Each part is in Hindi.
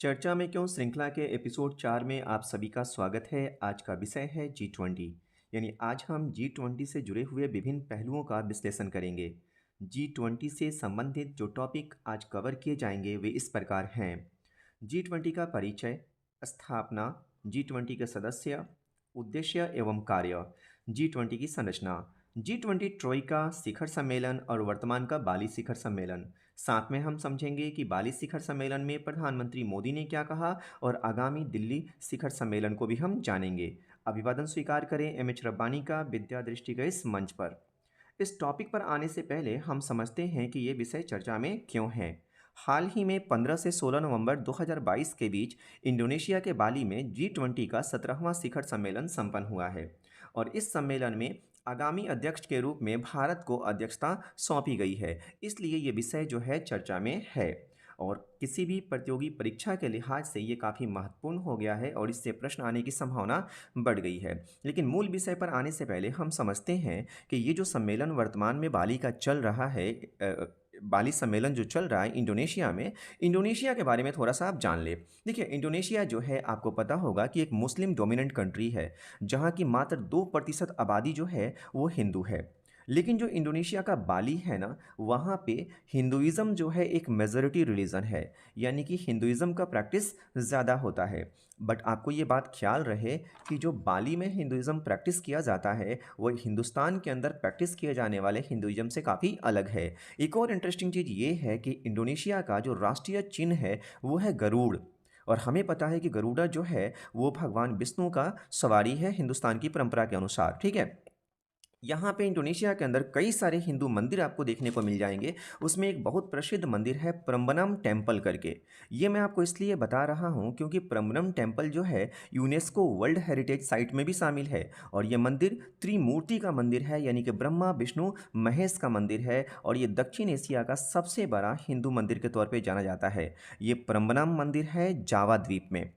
चर्चा में क्यों श्रृंखला के एपिसोड 4 में आप सभी का स्वागत है। आज का विषय है G20। यानी आज हम G20 से जुड़े हुए विभिन्न पहलुओं का विश्लेषण करेंगे। G20 से संबंधित जो टॉपिक आज कवर किए जाएंगे वे इस प्रकार हैं। G20 का परिचय, स्थापना, G20 के सदस्य, उद्देश्य एवं कार्य, G20 की संरचना, G20 ट्रोइका शिखर सम्मेलन और वर्तमान का बाली शिखर सम्मेलन। साथ में हम समझेंगे कि बाली शिखर सम्मेलन में प्रधानमंत्री मोदी ने क्या कहा और आगामी दिल्ली शिखर सम्मेलन को भी हम जानेंगे। अभिवादन स्वीकार करें एम.एच. रब्बानी का विद्या दृष्टि के इस मंच पर। इस टॉपिक पर आने से पहले हम समझते हैं कि ये विषय चर्चा में क्यों है। हाल ही में 15 से 16 नवंबर 2022 के बीच इंडोनेशिया के बाली में G20 का 17वां शिखर सम्मेलन संपन्न हुआ है और इस सम्मेलन में आगामी अध्यक्ष के रूप में भारत को अध्यक्षता सौंपी गई है। इसलिए ये विषय जो है चर्चा में है और किसी भी प्रतियोगी परीक्षा के लिहाज से ये काफ़ी महत्वपूर्ण हो गया है और इससे प्रश्न आने की संभावना बढ़ गई है। लेकिन मूल विषय पर आने से पहले हम समझते हैं कि ये जो सम्मेलन वर्तमान में बाली का चल रहा है, बाली सम्मेलन जो चल रहा है इंडोनेशिया में, इंडोनेशिया के बारे में थोड़ा सा आप जान ले। देखिए, इंडोनेशिया जो है आपको पता होगा कि एक मुस्लिम डोमिनेंट कंट्री है, जहाँ की मात्र 2% आबादी जो है वो हिंदू है। लेकिन जो इंडोनेशिया का बाली है ना, वहाँ पे हिंदुइज़्म जो है एक मेजॉरिटी रिलीजन है, यानी कि हिंदुइज़्म का प्रैक्टिस ज़्यादा होता है। बट आपको ये बात ख्याल रहे कि जो बाली में हिंदुइज़्म प्रैक्टिस किया जाता है वो हिंदुस्तान के अंदर प्रैक्टिस किए जाने वाले हिंदुइज़्म से काफ़ी अलग है। एक और इंटरेस्टिंग चीज़ ये है कि इंडोनेशिया का जो राष्ट्रीय चिन्ह है वो है गरुड़, और हमें पता है कि गरुड़ा जो है वो भगवान विष्णु का सवारी है हिंदुस्तान की परंपरा के अनुसार। ठीक है, यहाँ पे इंडोनेशिया के अंदर कई सारे हिंदू मंदिर आपको देखने को मिल जाएंगे। उसमें एक बहुत प्रसिद्ध मंदिर है प्रम्बनम टेम्पल करके। ये मैं आपको इसलिए बता रहा हूँ क्योंकि प्रम्बनम टेम्पल जो है यूनेस्को वर्ल्ड हेरिटेज साइट में भी शामिल है और ये मंदिर त्रिमूर्ति का मंदिर है, यानी कि ब्रह्मा विष्णु महेश का मंदिर है और ये दक्षिण एशिया का सबसे बड़ा हिंदू मंदिर के तौर पर जाना जाता है। ये प्रम्बनम मंदिर है जावा द्वीप में।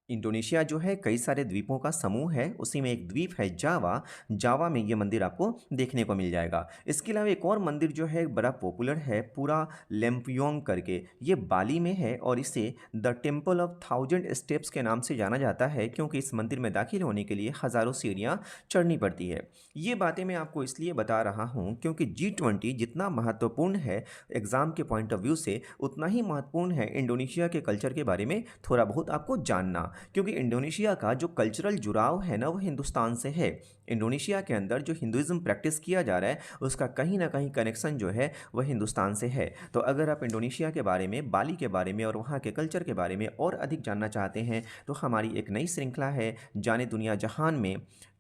इंडोनेशिया जो है कई सारे द्वीपों का समूह है, उसी में एक द्वीप है जावा। जावा में ये मंदिर आपको देखने को मिल जाएगा। इसके अलावा एक और मंदिर जो है बड़ा पॉपुलर है, पूरा लेम्पयोंग करके, ये बाली में है और इसे द टेम्पल ऑफ 1000 स्टेप्स के नाम से जाना जाता है क्योंकि इस मंदिर में दाखिल होने के लिए हज़ारों सीढ़ियाँ चढ़नी पड़ती है। ये बातें मैं आपको इसलिए बता रहा हूँ क्योंकि G20 जितना महत्वपूर्ण है एग्ज़ाम के पॉइंट ऑफ व्यू से, उतना ही महत्वपूर्ण है इंडोनेशिया के कल्चर के बारे में थोड़ा बहुत आपको जानना, क्योंकि इंडोनेशिया का जो कल्चरल जुड़ाव है ना वो हिंदुस्तान से है। इंडोनेशिया के अंदर जो हिंदुइज्म प्रैक्टिस किया जा रहा है उसका कहीं ना कहीं कनेक्शन जो है वह हिंदुस्तान से है। तो अगर आप इंडोनेशिया के बारे में, बाली के बारे में और वहाँ के कल्चर के बारे में और अधिक जानना चाहते हैं तो हमारी एक नई श्रृंखला है जाने दुनिया जहान में,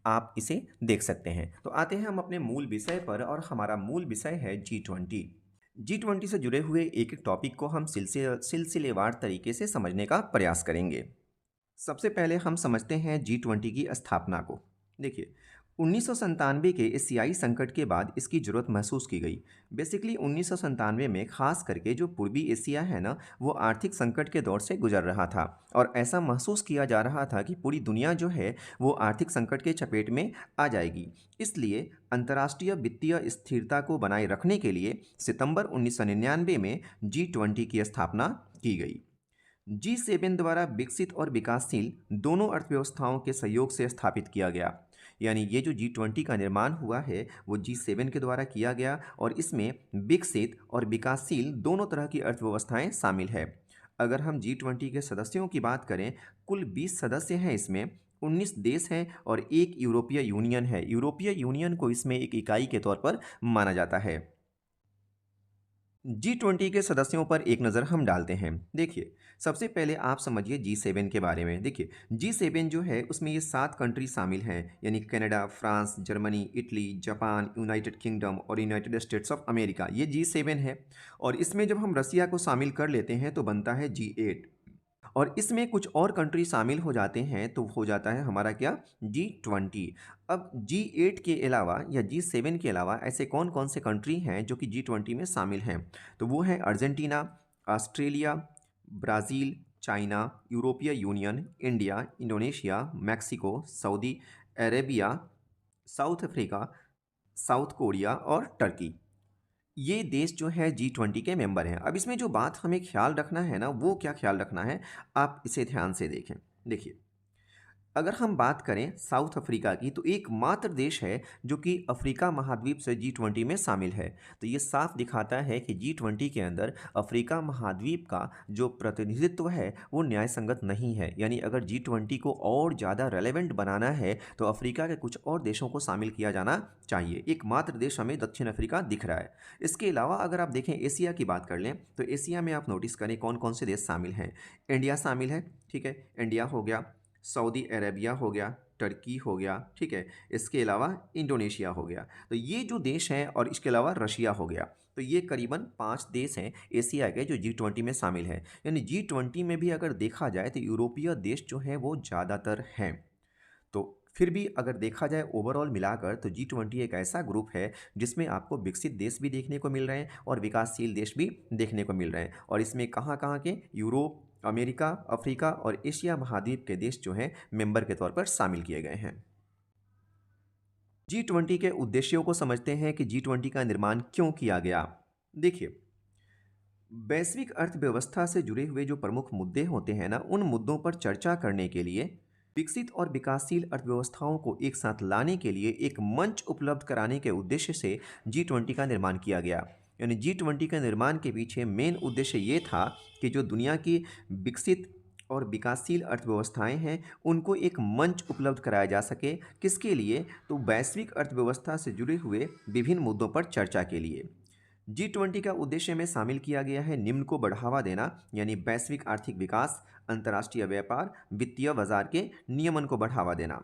आप इसे देख सकते हैं। तो आते हैं हम अपने मूल विषय पर और हमारा मूल विषय है G20। G20 से जुड़े हुए एक एक टॉपिक को हम सिलसिलेवार तरीके से समझने का प्रयास करेंगे। सबसे पहले हम समझते हैं G20 की स्थापना को। देखिए, 1997 के एशियाई संकट के बाद इसकी ज़रूरत महसूस की गई। बेसिकली 1997 में खास करके जो पूर्वी एशिया है ना, वो आर्थिक संकट के दौर से गुजर रहा था और ऐसा महसूस किया जा रहा था कि पूरी दुनिया जो है वो आर्थिक संकट के चपेट में आ जाएगी। इसलिए अंतर्राष्ट्रीय वित्तीय स्थिरता को बनाए रखने के लिए सितंबर 1999 में G20 की स्थापना की गई। G7 द्वारा विकसित और विकासशील दोनों अर्थव्यवस्थाओं के सहयोग से स्थापित किया गया। यानी ये जो G20 का निर्माण हुआ है वो G7 के द्वारा किया गया और इसमें विकसित और विकासशील दोनों तरह की अर्थव्यवस्थाएं शामिल है। अगर हम G20 के सदस्यों की बात करें, कुल 20 सदस्य हैं, इसमें 19 देश हैं और एक यूरोपीय यूनियन है। यूरोपीय यूनियन को इसमें एक इकाई के तौर पर माना जाता है। G20 के सदस्यों पर एक नज़र हम डालते हैं। देखिए, सबसे पहले आप समझिए G7 के बारे में। देखिए, G7 जो है उसमें ये 7 कंट्री शामिल हैं, यानी Canada, France, Germany, Italy, Japan, United kingdom और यूनाइटेड स्टेट्स ऑफ अमेरिका। ये G7 है और इसमें जब हम रसिया को शामिल कर लेते हैं तो बनता है G8 और इसमें कुछ और कंट्री शामिल हो जाते हैं तो हो जाता है हमारा क्या, G20। अब G8 के अलावा या G7 के अलावा ऐसे कौन कौन से कंट्री हैं जो कि G20 में शामिल हैं, तो वो है अर्जेंटीना, ऑस्ट्रेलिया, ब्राज़ील, चाइना, यूरोपीय union, India, Indonesia, Mexico, Saudi Arabia, south Africa, south Korea और टर्की। ये देश जो है G20 के मेंबर हैं। अब इसमें जो बात हमें ख्याल रखना है ना, वो क्या ख्याल रखना है, आप इसे ध्यान से देखें। देखिए, अगर हम बात करें साउथ अफ्रीका की, तो एकमात्र देश है जो कि अफ्रीका महाद्वीप से G20 में शामिल है। तो ये साफ दिखाता है कि G20 के अंदर अफ्रीका महाद्वीप का जो प्रतिनिधित्व है वो न्यायसंगत नहीं है। यानी अगर G20 को और ज़्यादा रेलेवेंट बनाना है तो अफ्रीका के कुछ और देशों को शामिल किया जाना चाहिए। एकमात्र देश हमें दक्षिण अफ्रीका दिख रहा है। इसके अलावा अगर आप देखें एशिया की बात कर लें, तो एशिया में आप नोटिस करें कौन कौन से देश शामिल हैं। इंडिया शामिल है, ठीक है, इंडिया हो गया, सऊदी अरेबिया हो गया, टर्की हो गया, ठीक है, इसके अलावा इंडोनेशिया हो गया। तो ये जो देश हैं, और इसके अलावा रशिया हो गया। तो ये करीबन 5 देश हैं एशिया के जो G20 में शामिल हैं। यानी G20 में भी अगर देखा जाए तो यूरोपीय देश जो हैं वो ज़्यादातर हैं। तो फिर भी अगर देखा जाए ओवरऑल मिलाकर, तो G20 एक ऐसा ग्रुप है जिसमें आपको विकसित देश भी देखने को मिल रहे हैं और विकासशील देश भी देखने को मिल रहे हैं। और इसमें कहाँ-कहाँ के यूरोप, अमेरिका, अफ्रीका और एशिया महाद्वीप के देश जो हैं मेंबर के तौर पर शामिल किए गए हैं। G20 के उद्देश्यों को समझते हैं कि G20 का निर्माण क्यों किया गया। देखिए, वैश्विक अर्थव्यवस्था से जुड़े हुए जो प्रमुख मुद्दे होते हैं ना, उन मुद्दों पर चर्चा करने के लिए, विकसित और विकासशील अर्थव्यवस्थाओं को एक साथ लाने के लिए एक मंच उपलब्ध कराने के उद्देश्य से G20 का निर्माण किया गया। यानी G20 के निर्माण के पीछे मेन उद्देश्य ये था कि जो दुनिया की विकसित और विकासशील अर्थव्यवस्थाएं हैं उनको एक मंच उपलब्ध कराया जा सके। किसके लिए? तो वैश्विक अर्थव्यवस्था से जुड़े हुए विभिन्न मुद्दों पर चर्चा के लिए। G20 का उद्देश्य में शामिल किया गया है निम्न को बढ़ावा देना, यानी वैश्विक आर्थिक विकास, अंतर्राष्ट्रीय व्यापार, वित्तीय बाजार के नियमन को बढ़ावा देना।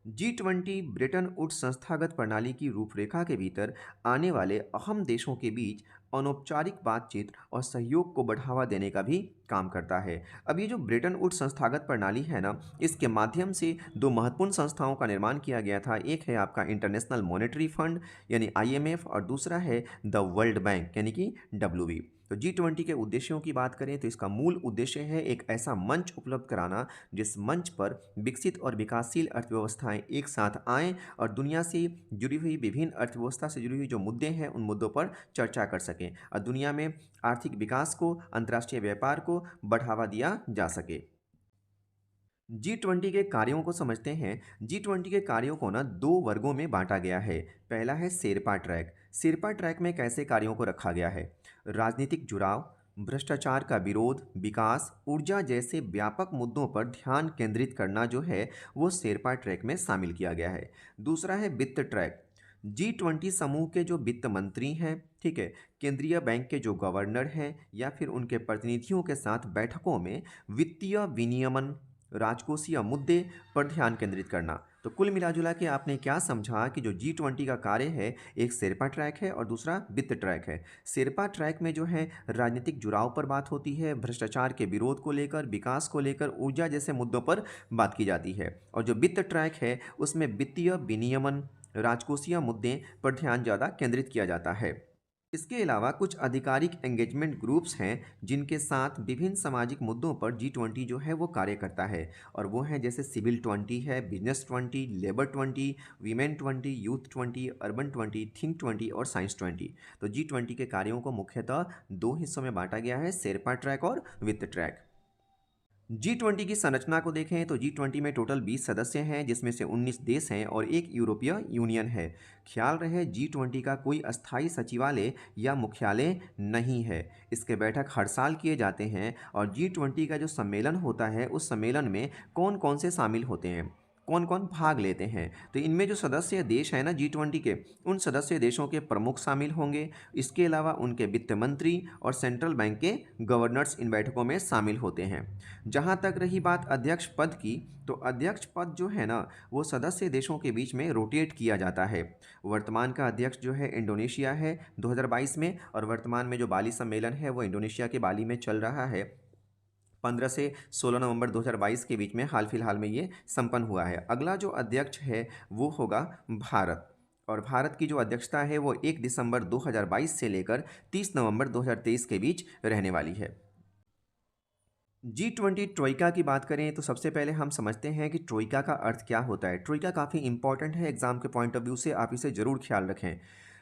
G20 ब्रेटन वुड्स संस्थागत प्रणाली की रूपरेखा के भीतर आने वाले अहम देशों के बीच अनौपचारिक बातचीत और सहयोग को बढ़ावा देने का भी काम करता है। अब ये जो ब्रेटन वुड्स संस्थागत प्रणाली है ना, इसके माध्यम से दो महत्वपूर्ण संस्थाओं का निर्माण किया गया था। एक है आपका इंटरनेशनल मॉनेटरी फंड यानी IMF, और दूसरा है द वर्ल्ड बैंक यानी कि WB। तो G20 के उद्देश्यों की बात करें तो इसका मूल उद्देश्य है एक ऐसा मंच उपलब्ध कराना जिस मंच पर विकसित और विकासशील अर्थव्यवस्थाएं एक साथ आएं और दुनिया से जुड़ी हुई विभिन्न अर्थव्यवस्था से जुड़ी हुई जो मुद्दे हैं उन मुद्दों पर चर्चा कर सकें और दुनिया में आर्थिक विकास को, अंतर्राष्ट्रीय व्यापार को बढ़ावा दिया जा सके। G20 के कार्यों को समझते हैं। G20 के कार्यों को ना दो वर्गों में बांटा गया है। पहला है शेरपा ट्रैक। शेरपा ट्रैक में कैसे कार्यों को रखा गया है? राजनीतिक जुड़ाव, भ्रष्टाचार का विरोध, विकास, ऊर्जा जैसे व्यापक मुद्दों पर ध्यान केंद्रित करना जो है वो शेरपा ट्रैक में शामिल किया गया है। दूसरा है वित्त ट्रैक। G20 समूह के जो वित्त मंत्री हैं, ठीक है, केंद्रीय बैंक के जो गवर्नर हैं या फिर उनके प्रतिनिधियों के साथ बैठकों में वित्तीय विनियमन, राजकोषीय मुद्दे पर ध्यान केंद्रित करना। तो कुल मिलाजुला के आपने क्या समझा कि जो G20 का कार्य है, एक शेरपा ट्रैक है और दूसरा वित्त ट्रैक है। शेरपा ट्रैक में जो है राजनीतिक जुड़ाव पर बात होती है, भ्रष्टाचार के विरोध को लेकर, विकास को लेकर, ऊर्जा जैसे मुद्दों पर बात की जाती है। और जो वित्त ट्रैक है उसमें वित्तीय विनियमन, राजकोषीय मुद्दे पर ध्यान ज़्यादा केंद्रित किया जाता है। इसके अलावा कुछ आधिकारिक एंगेजमेंट ग्रुप्स हैं जिनके साथ विभिन्न सामाजिक मुद्दों पर G20 जो है वो कार्य करता है, और वो हैं जैसे सिविल 20 है, business 20, labour 20, women 20, youth 20, urban 20, think 20 और साइंस 20। तो G20 के कार्यों को मुख्यतः दो हिस्सों में बांटा गया है, शेरपा ट्रैक और वित्त ट्रैक। G20 की संरचना को देखें तो G20 में टोटल 20 सदस्य हैं जिसमें से 19 देश हैं और एक यूरोपीय यूनियन है। ख्याल रहे G20 का कोई अस्थायी सचिवालय या मुख्यालय नहीं है। इसके बैठक हर साल किए जाते हैं और G20 का जो सम्मेलन होता है उस सम्मेलन में कौन कौन से शामिल होते हैं, कौन कौन भाग लेते हैं। तो इनमें जो सदस्य देश हैं ना G20 के, उन सदस्य देशों के प्रमुख शामिल होंगे। इसके अलावा उनके वित्त मंत्री और सेंट्रल बैंक के गवर्नर्स इन बैठकों में शामिल होते हैं। जहाँ तक रही बात अध्यक्ष पद की, तो अध्यक्ष पद जो है ना वो सदस्य देशों के बीच में रोटेट किया जाता है। वर्तमान का अध्यक्ष जो है इंडोनेशिया है 2022 में, और वर्तमान में जो बाली सम्मेलन है वो इंडोनेशिया के बाली में चल रहा है। 15 से 16 नवंबर 2022 के बीच में हाल फिलहाल में ये संपन्न हुआ है। अगला जो अध्यक्ष है वो होगा भारत, और भारत की जो अध्यक्षता है वो 1 दिसंबर 2022 से लेकर 30 नवंबर 2023 के बीच रहने वाली है। G20 ट्रोइका की बात करें तो सबसे पहले हम समझते हैं कि ट्रोइका का अर्थ क्या होता है। ट्रोइका काफ़ी इंपॉर्टेंट है एग्जाम के पॉइंट ऑफ व्यू से, आप इसे ज़रूर ख्याल रखें।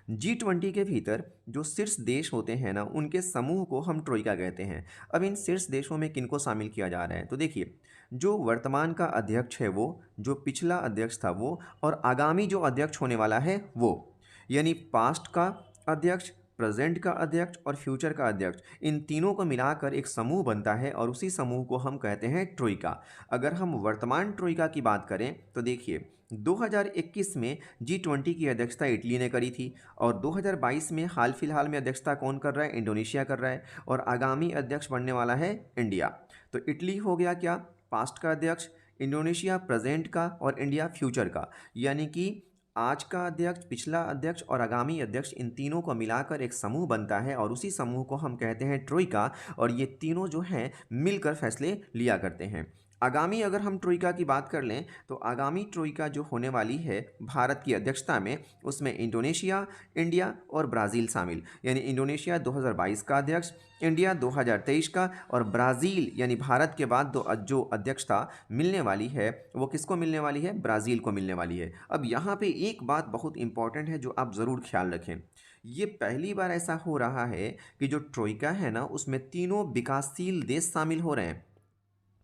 G20 के भीतर जो शीर्ष देश होते हैं ना, उनके समूह को हम ट्रोइका कहते हैं। अब इन शीर्ष देशों में किनको शामिल किया जा रहा है, तो देखिए, जो वर्तमान का अध्यक्ष है वो, जो पिछला अध्यक्ष था वो, और आगामी जो अध्यक्ष होने वाला है वो, यानी पास्ट का अध्यक्ष, प्रेजेंट का अध्यक्ष और फ्यूचर का अध्यक्ष, इन तीनों को मिलाकर एक समूह बनता है और उसी समूह को हम कहते हैं ट्रोइका। अगर हम वर्तमान ट्रोइका की बात करें तो देखिए, 2021 में G20 की अध्यक्षता इटली ने करी थी, और 2022 में हाल फिलहाल में अध्यक्षता कौन कर रहा है, इंडोनेशिया कर रहा है, और आगामी अध्यक्ष बनने वाला है इंडिया। तो इटली हो गया क्या, पास्ट का अध्यक्ष, इंडोनेशिया प्रेजेंट का, और इंडिया फ्यूचर का, यानी कि आज का अध्यक्ष, पिछला अध्यक्ष और आगामी अध्यक्ष, इन तीनों को मिलाकर एक समूह बनता है और उसी समूह को हम कहते हैं ट्रोइका। और ये तीनों जो हैं मिलकर फैसले लिया करते हैं। आगामी अगर हम ट्रोइका की बात कर लें तो आगामी ट्रोइका जो होने वाली है भारत की अध्यक्षता में, उसमें इंडोनेशिया, इंडिया और ब्राज़ील शामिल, यानी इंडोनेशिया 2022 का अध्यक्ष, इंडिया 2023 का, और ब्राज़ील यानी भारत के बाद जो अध्यक्षता मिलने वाली है वो किसको मिलने वाली है, ब्राज़ील को मिलने वाली है। अब यहाँ पे एक बात बहुत इंपॉर्टेंट है जो आप ज़रूर ख्याल रखें, ये पहली बार ऐसा हो रहा है कि जो ट्रोइका है ना, उसमें तीनों विकासशील देश शामिल हो रहे हैं।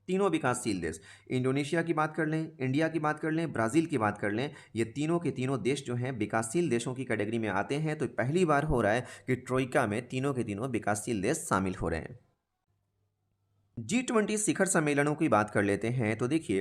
तीनों विकासशील देश, इंडोनेशिया की बात कर लें, इंडिया की बात कर लें, ब्राज़ील की बात कर लें, ये तीनों के तीनों देश जो हैं विकासशील देशों की कैटेगरी में आते हैं। तो पहली बार हो रहा है कि ट्रोइका में तीनों के तीनों विकासशील देश शामिल हो रहे हैं। G20 शिखर सम्मेलनों की बात कर लेते हैं तो देखिए,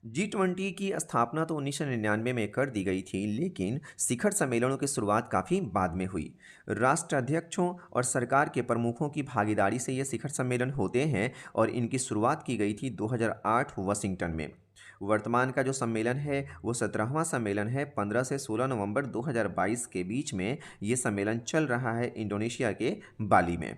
G20 की स्थापना तो 1999 में कर दी गई थी, लेकिन शिखर सम्मेलनों की शुरुआत काफ़ी बाद में हुई। राष्ट्राध्यक्षों और सरकार के प्रमुखों की भागीदारी से ये शिखर सम्मेलन होते हैं और इनकी शुरुआत की गई थी 2008 वाशिंगटन में। वर्तमान का जो सम्मेलन है वो 17वां सम्मेलन है। 15 से 16 नवंबर 2022 के बीच में ये सम्मेलन चल रहा है इंडोनेशिया के बाली में।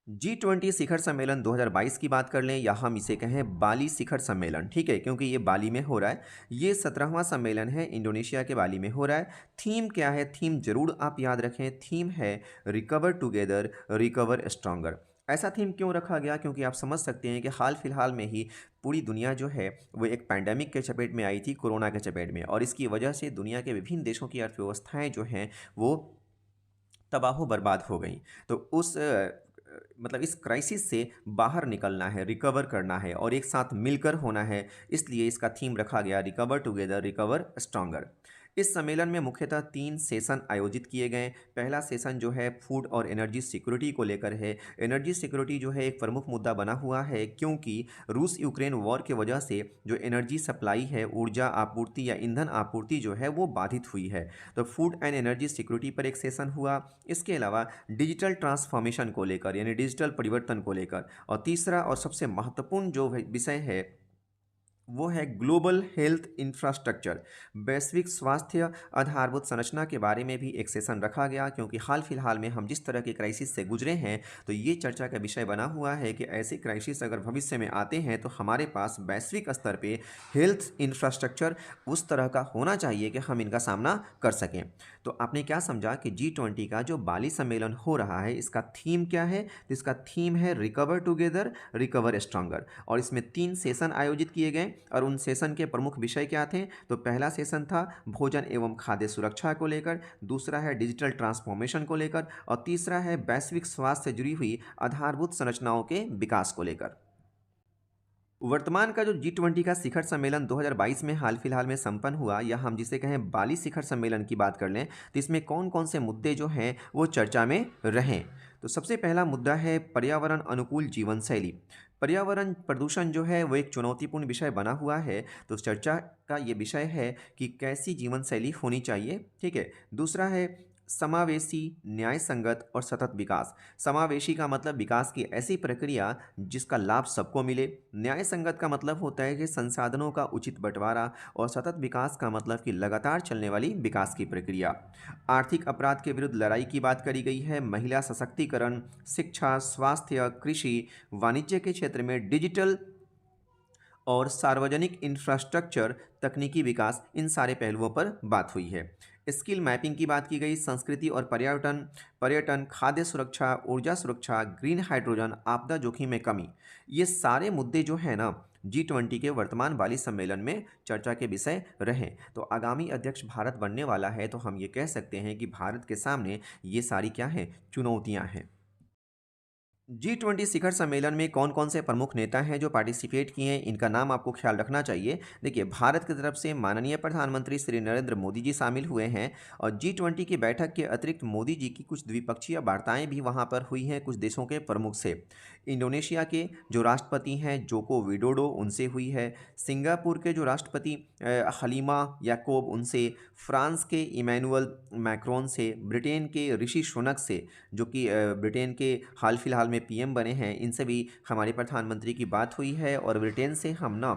G20 शिखर सम्मेलन 2022 की बात कर लें या हम इसे कहें बाली शिखर सम्मेलन, ठीक है, क्योंकि ये बाली में हो रहा है। ये 17वां सम्मेलन है, इंडोनेशिया के बाली में हो रहा है। थीम क्या है, थीम जरूर आप याद रखें, थीम है रिकवर टुगेदर रिकवर स्ट्रॉन्गर। ऐसा थीम क्यों रखा गया, क्योंकि आप समझ सकते हैं कि हाल फिलहाल में ही पूरी दुनिया जो है वो एक पैंडेमिक के चपेट में आई थी, कोरोना के चपेट में, और इसकी वजह से दुनिया के विभिन्न देशों की अर्थव्यवस्थाएं जो हैं वो तबाह बर्बाद हो गई। तो उस मतलब इस क्राइसिस से बाहर निकलना है, रिकवर करना है और एक साथ मिलकर होना है, इसलिए इसका थीम रखा गया रिकवर टुगेदर रिकवर स्ट्रॉन्गर। इस सम्मेलन में मुख्यतः 3 सेशन आयोजित किए गए। पहला सेशन जो है फूड और एनर्जी सिक्योरिटी को लेकर है। एनर्जी सिक्योरिटी जो है एक प्रमुख मुद्दा बना हुआ है, क्योंकि रूस यूक्रेन वॉर की वजह से जो एनर्जी सप्लाई है, ऊर्जा आपूर्ति या ईंधन आपूर्ति जो है वो बाधित हुई है। तो फूड एंड एनर्जी सिक्योरिटी पर एक सेशन हुआ। इसके अलावा डिजिटल ट्रांसफॉर्मेशन को लेकर यानी डिजिटल परिवर्तन को लेकर, और तीसरा और सबसे महत्वपूर्ण जो विषय है वो है ग्लोबल हेल्थ इंफ्रास्ट्रक्चर, वैश्विक स्वास्थ्य आधारभूत संरचना के बारे में भी एक सेशन रखा गया, क्योंकि हाल फिलहाल में हम जिस तरह के क्राइसिस से गुजरे हैं तो ये चर्चा का विषय बना हुआ है कि ऐसे क्राइसिस अगर भविष्य में आते हैं तो हमारे पास वैश्विक स्तर पे हेल्थ इंफ्रास्ट्रक्चर उस तरह का होना चाहिए कि हम इनका सामना कर सकें। तो आपने क्या समझा कि G20 का जो बाली सम्मेलन हो रहा है इसका थीम क्या है, तो इसका थीम है रिकवर टुगेदर रिकवर स्ट्रॉन्गर, और इसमें 3 सेशन आयोजित किए गए और उन सेशन के प्रमुख विषय क्या थे। तो पहला सेशन था भोजन एवं खाद्य सुरक्षा को लेकर, दूसरा है डिजिटल ट्रांसफॉर्मेशन को लेकर, और तीसरा है वैश्विक स्वास्थ्य से जुड़ी हुई आधारभूत संरचनाओं के विकास को लेकर। वर्तमान का जो G20 का शिखर सम्मेलन 2022 में हाल फिलहाल में संपन्न हुआ, या हम जिसे कहें बाली शिखर सम्मेलन की बात कर लें तो इसमें कौन कौन से मुद्दे जो हैं वो चर्चा में रहें। तो सबसे पहला मुद्दा है पर्यावरण अनुकूल जीवन शैली। पर्यावरण प्रदूषण जो है वो एक चुनौतीपूर्ण विषय बना हुआ है, तो चर्चा का ये विषय है कि कैसी जीवन शैली होनी चाहिए, ठीक है। दूसरा है समावेशी, न्याय संगत और सतत विकास। समावेशी का मतलब विकास की ऐसी प्रक्रिया जिसका लाभ सबको मिले। न्याय संगत का मतलब होता है कि संसाधनों का उचित बंटवारा, और सतत विकास का मतलब कि लगातार चलने वाली विकास की प्रक्रिया। आर्थिक अपराध के विरुद्ध लड़ाई की बात करी गई है। महिला सशक्तिकरण, शिक्षा, स्वास्थ्य, कृषि, वाणिज्य के क्षेत्र में डिजिटल और सार्वजनिक इंफ्रास्ट्रक्चर, तकनीकी विकास, इन सारे पहलुओं पर बात हुई है। स्किल मैपिंग की बात की गई। संस्कृति और पर्यटन, खाद्य सुरक्षा, ऊर्जा सुरक्षा, ग्रीन हाइड्रोजन, आपदा जोखिम में कमी, ये सारे मुद्दे जो हैं ना G20 के वर्तमान बाली सम्मेलन में चर्चा के विषय रहें। तो आगामी अध्यक्ष भारत बनने वाला है, तो हम ये कह सकते हैं कि भारत के सामने ये सारी क्या हैं, चुनौतियाँ हैं। G20 शिखर सम्मेलन में कौन-कौन से प्रमुख नेता हैं जो पार्टिसिपेट किए हैं, इनका नाम आपको ख्याल रखना चाहिए। देखिए, भारत की तरफ से माननीय प्रधानमंत्री श्री नरेंद्र मोदी जी शामिल हुए हैं और G20 की बैठक के अतिरिक्त मोदी जी की कुछ द्विपक्षीय वार्ताएं भी वहां पर हुई हैं कुछ देशों के प्रमुख से। इंडोनेशिया के जो राष्ट्रपति हैं जोको विडोडो, उनसे हुई है। सिंगापुर के जो राष्ट्रपति हलीमा याकोब, उनसे। फ्रांस के इमैनुअल मैक्रोन से। ब्रिटेन के ऋषि सुनक से, जो कि ब्रिटेन के हाल फिलहाल में पीएम बने हैं, इनसे भी हमारे प्रधानमंत्री की बात हुई है। और ब्रिटेन से हम ना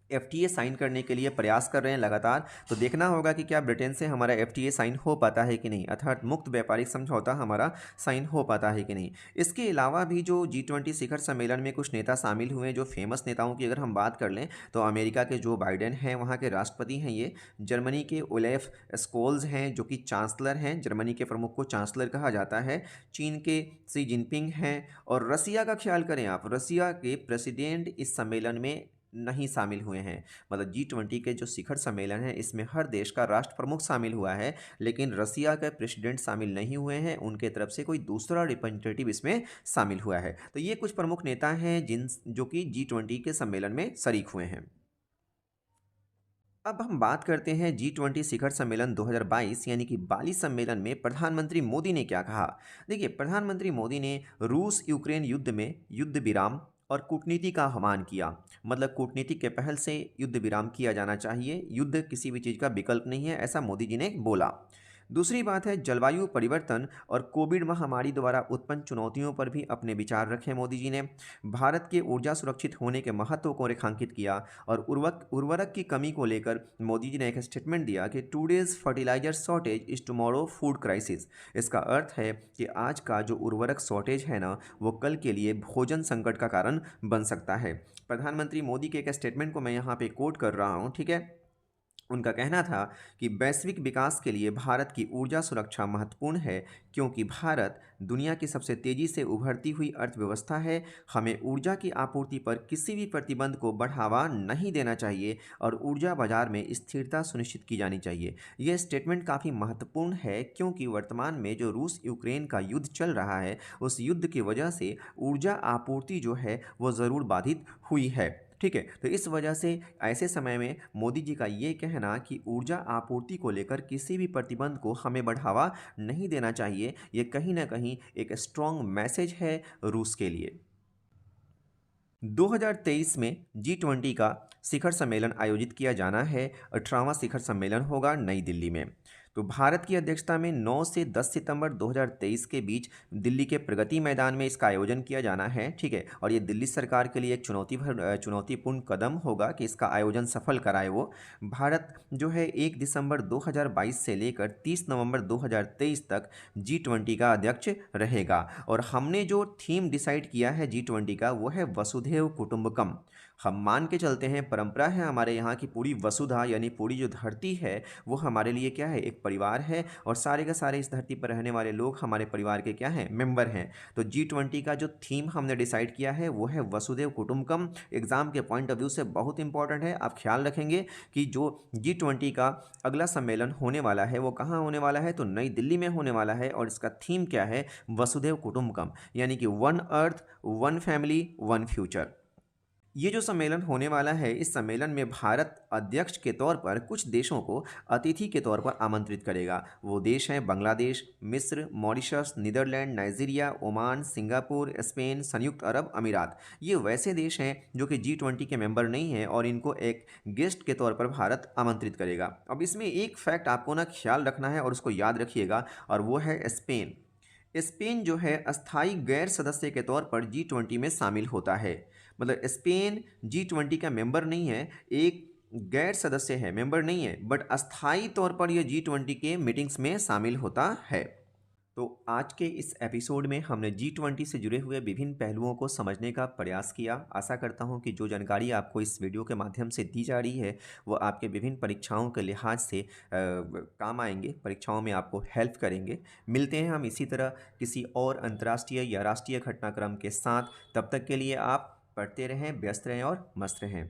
एफटीए साइन करने के लिए प्रयास कर रहे हैं लगातार। तो देखना होगा कि क्या ब्रिटेन से हमारा एफटीए साइन हो पाता है कि नहीं, अर्थात मुक्त व्यापारिक समझौता हमारा साइन हो पाता है कि नहीं। इसके अलावा भी जो G20 शिखर सम्मेलन में कुछ नेता शामिल हुए हैं, जो फेमस नेताओं की अगर हम बात कर लें, तो अमेरिका के जो बाइडेन हैं, वहाँ के राष्ट्रपति हैं ये। जर्मनी के ओलेफ स्कोल्स हैं, जो कि चांसलर हैं, जर्मनी के प्रमुख को चांसलर कहा जाता है। चीन के शी जिनपिंग हैं। और रसिया का ख्याल करें आप, रसिया के प्रेसिडेंट इस सम्मेलन में नहीं शामिल हुए हैं। मतलब G20 के जो शिखर सम्मेलन है, इसमें हर देश का राष्ट्र प्रमुख शामिल हुआ है, लेकिन रसिया के प्रेसिडेंट शामिल नहीं हुए हैं, उनके तरफ से कोई दूसरा रिप्रेजेंटेटिव इसमें शामिल हुआ है। तो ये कुछ प्रमुख नेता हैं जो कि G20 के सम्मेलन में शरीक हुए हैं। अब हम बात करते हैं G20 शिखर सम्मेलन 2022 यानी कि बाली सम्मेलन में प्रधानमंत्री मोदी ने क्या कहा। देखिए, प्रधानमंत्री मोदी ने रूस यूक्रेन युद्ध में युद्ध विराम और कूटनीति का आह्वान किया। मतलब कूटनीति के पहल से युद्ध विराम किया जाना चाहिए, युद्ध किसी भी चीज़ का विकल्प नहीं है, ऐसा मोदी जी ने बोला। दूसरी बात है, जलवायु परिवर्तन और कोविड महामारी द्वारा उत्पन्न चुनौतियों पर भी अपने विचार रखे मोदी जी ने। भारत के ऊर्जा सुरक्षित होने के महत्व को रेखांकित किया और उर्वरक की कमी को लेकर मोदी जी ने एक स्टेटमेंट दिया कि today's fertiliser shortage is tomorrow food crisis. इसका अर्थ है कि आज का जो उर्वरक शॉर्टेज है ना, वो कल के लिए भोजन संकट का कारण बन सकता है। प्रधानमंत्री मोदी के एक स्टेटमेंट को मैं यहाँ पे कोट कर रहा हूँ, ठीक है। उनका कहना था कि वैश्विक विकास के लिए भारत की ऊर्जा सुरक्षा महत्वपूर्ण है, क्योंकि भारत दुनिया की सबसे तेज़ी से उभरती हुई अर्थव्यवस्था है। हमें ऊर्जा की आपूर्ति पर किसी भी प्रतिबंध को बढ़ावा नहीं देना चाहिए और ऊर्जा बाजार में स्थिरता सुनिश्चित की जानी चाहिए। यह स्टेटमेंट काफ़ी महत्वपूर्ण है, क्योंकि वर्तमान में जो रूस यूक्रेन का युद्ध चल रहा है, उस युद्ध की वजह से ऊर्जा आपूर्ति जो है वो ज़रूर बाधित हुई है। ठीक है, तो इस वजह से ऐसे समय में मोदी जी का ये कहना कि ऊर्जा आपूर्ति को लेकर किसी भी प्रतिबंध को हमें बढ़ावा नहीं देना चाहिए, ये कहीं ना कहीं एक स्ट्रॉन्ग मैसेज है रूस के लिए। 2023 में G20 का शिखर सम्मेलन आयोजित किया जाना है। 18वां शिखर सम्मेलन होगा नई दिल्ली में। तो भारत की अध्यक्षता में 9 से 10 सितंबर 2023 के बीच दिल्ली के प्रगति मैदान में इसका आयोजन किया जाना है, ठीक है। और ये दिल्ली सरकार के लिए एक चुनौतीपूर्ण कदम होगा कि इसका आयोजन सफल कराए वो। भारत जो है 1 दिसंबर 2022 से लेकर 30 नवंबर 2023 तक G20 का अध्यक्ष रहेगा। और हमने जो थीम डिसाइड किया है G20 का, वो है वसुधैव कुटुंबकम। हम मान के चलते हैं, परंपरा है हमारे यहाँ की पूरी वसुधा यानी पूरी जो धरती है वो हमारे लिए क्या है, एक परिवार है। और सारे के सारे इस धरती पर रहने वाले लोग हमारे परिवार के क्या हैं, मेंबर हैं। तो G20 का जो थीम हमने डिसाइड किया है वो है वसुधैव कुटुंबकम। एग्जाम के पॉइंट ऑफ व्यू से बहुत इंपॉर्टेंट है। आप ख्याल रखेंगे कि जो G20 का अगला सम्मेलन होने वाला है वो कहाँ होने वाला है, तो नई दिल्ली में होने वाला है। और इसका थीम क्या है, वसुधैव कुटुंबकम, यानी कि one earth one family one future. ये जो सम्मेलन होने वाला है, इस सम्मेलन में भारत अध्यक्ष के तौर पर कुछ देशों को अतिथि के तौर पर आमंत्रित करेगा। वो देश हैं बांग्लादेश, मिस्र, Mauritius, Netherlands, Nigeria, Oman, Singapore, Spain, संयुक्त अरब अमीरात। ये वैसे देश हैं जो कि G20 के मेंबर नहीं हैं और इनको एक गेस्ट के तौर पर भारत आमंत्रित करेगा। अब इसमें एक फैक्ट आपको ना ख्याल रखना है और उसको याद रखिएगा, और वो है स्पेन। स्पेन जो है अस्थाई गैर सदस्य के तौर पर G20 में शामिल होता है। मतलब स्पेन G20 का मेंबर नहीं है, एक गैर सदस्य है, मेंबर नहीं है, बट अस्थाई तौर पर यह G20 के मीटिंग्स में शामिल होता है। तो आज के इस एपिसोड में हमने G20 से जुड़े हुए विभिन्न पहलुओं को समझने का प्रयास किया। आशा करता हूं कि जो जानकारी आपको इस वीडियो के माध्यम से दी जा रही है वो आपके विभिन्न परीक्षाओं के लिहाज से काम आएंगे, परीक्षाओं में आपको हेल्प करेंगे। मिलते हैं हम इसी तरह किसी और अंतर्राष्ट्रीय या राष्ट्रीय घटनाक्रम के साथ। तब तक के लिए आप पढ़ते रहें, व्यस्त रहें और मस्त रहें।